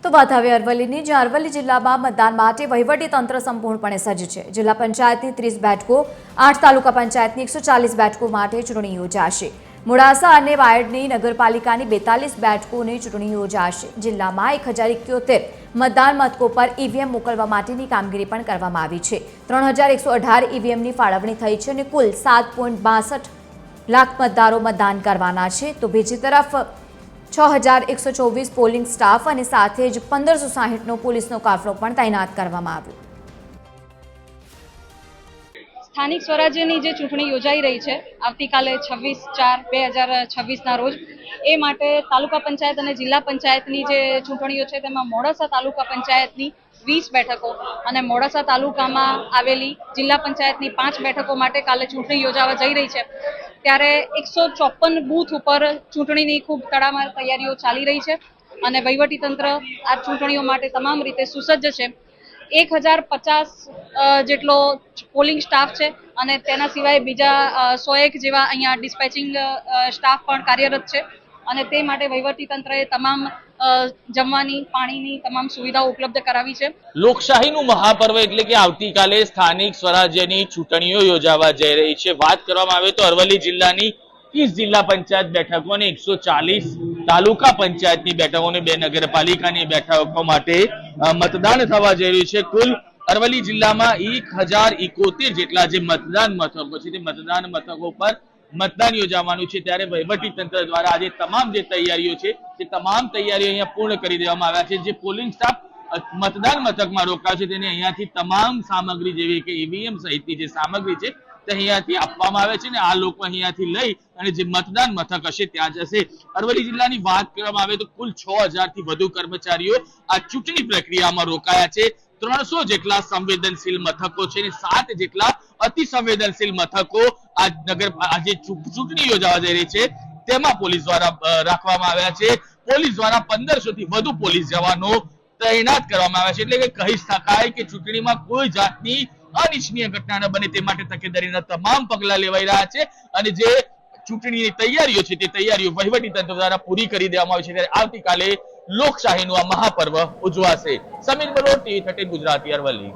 તો વાત હવે અરવલ્લીની, જ્યાં અરવલ્લી જિલ્લામાં મતદાન માટે વહીવટી તંત્ર સંપૂર્ણપણે સજ્જ છે। જિલ્લા પંચાયતની 30 બેઠકો, 8 તાલુકા પંચાયતની 140 બેઠકો માટે ચૂંટણી યોજાશે। મોડાસા અને વાયડની નગરપાલિકાની 42 બેઠકોની ચૂંટણી યોજાશે। જિલ્લામાં 1071 મતદાન મથકો પર ઈવીએમ મોકલવા માટેની કામગીરી પણ કરવામાં આવી છે। 3118 ઈવીએમની ફાળવણી થઈ છે અને કુલ 7.62 લાખ મતદારો મતદાન કરવાના છે। તો બીજી તરફ 6124 પોલિંગ સ્ટાફ અને સાથે જ 1560નો પોલીસનો કાફલો પણ તૈનાત કરવામાં આવ્યો। સ્થાનિક સ્વરાજ્યની જે ચૂંટણી યોજાઈ રહી છે આવતીકાલે 26/4/2026ના રોજ, એ માટે તાલુકા પંચાયત અને જિલ્લા પંચાયતની જે ચૂંટણીઓ છે તેમાં મોડાસા તાલુકા પંચાયતની 20 બેઠકો અને મોડાસા તાલુકામાં આવેલી જિલ્લા પંચાયતની 5 બેઠકો માટે કાલે ચૂંટણી યોજાવા જઈ રહી છે। ત્યારે 154 બૂથ ઉપર ચૂંટણીની ખૂબ તડામાર તૈયારીઓ ચાલી રહી છે અને વહીવટીતંત્ર આ ચૂંટણીઓ માટે તમામ રીતે સુસજ્જ છે। 1050 જેટલો પોલિંગ સ્ટાફ છે અને તેના સિવાય બીજા 101 જેવા અહીંયા ડિસ્પેચિંગ સ્ટાફ પણ કાર્યરત છે અને તે માટે વહીવટીતંત્રએ તમામ જમવાની, પાણીની તમામ સુવિધાઓ ઉપલબ્ધ કરાવી છે। લોકશાહીનું મહાપર્વ એટલે કે આવતીકાલે સ્થાનિક સ્વરાજ્યની ચૂંટણીઓ યોજાવા જઈ રહી છે। વાત કરવામાં આવે તો અરવલ્લી જિલ્લાની 30 જિલ્લા પંચાયત બેઠકો અને 140 તાલુકા પંચાયતની બેઠકો અને 2 નગરપાલિકાની બેઠકો માટે મતદાન થવા જઈ રહ્યું છે। કુલ અરવલ્લી જિલ્લામાં 1071 જેટલા જે મતદાન મથકો છે તે મતદાન મથકો પર મતદાન યોજાવાનું છે। ત્યારે વહીવટી તંત્ર દ્વારા આજે તમામ જે તૈયારીઓ છે તે તમામ તૈયારીઓ અહીંયા પૂર્ણ કરી દેવામાં આવ્યા છે। જે પોલિંગ સ્ટાફ મતદાન મથકમાં રોકાયો છે તેને અહીંયાથી તમામ સામગ્રી જેવી કે ઈવીએમ સહિતની જે સામગ્રી છે તે અહીંયાથી આપવામાં આવે છે અને આ લોકો અહીંયાથી લઈ અને જે મતદાન મથક હશે ત્યાં જશે। અરવલ્લી જિલ્લાની વાત કરવામાં આવે તો કુલ 6000 થી વધુ કર્મચારીઓ આ ચૂંટણી પ્રક્રિયામાં રોકાયા છે। 300 જેટલા સંવેદનશીલ મથકો છે અને 7 જેટલા અતિ સંવેદનશીલ મથકો આ જે ચૂંટણી યોજાવા જઈ રહી છે તેમાં પોલીસ દ્વારા રાખવામાં આવ્યા છે। પોલીસ દ્વારા 1500 થી વધુ પોલીસ જવાનો તૈનાત કરવામાં આવ્યા છે। એટલે કે કહી શકાય કે ચૂંટણીમાં કોઈ જાતની અનિચ્છનીય ઘટના ન બને તે માટે તકેદારીના તમામ પગલા લેવાઈ રહ્યા છે અને જે ચૂંટણીની તૈયારીઓ છે તે તૈયારીઓ વહીવટી તંત્ર દ્વારા પૂરી કરી દેવામાં આવી છે। ત્યારે આવતીકાલે લોકશાહીનું આ મહાપર્વ ઉજવાશે। સમીર બરોટ, TV13 ગુજરાતી, અરવલ્લી।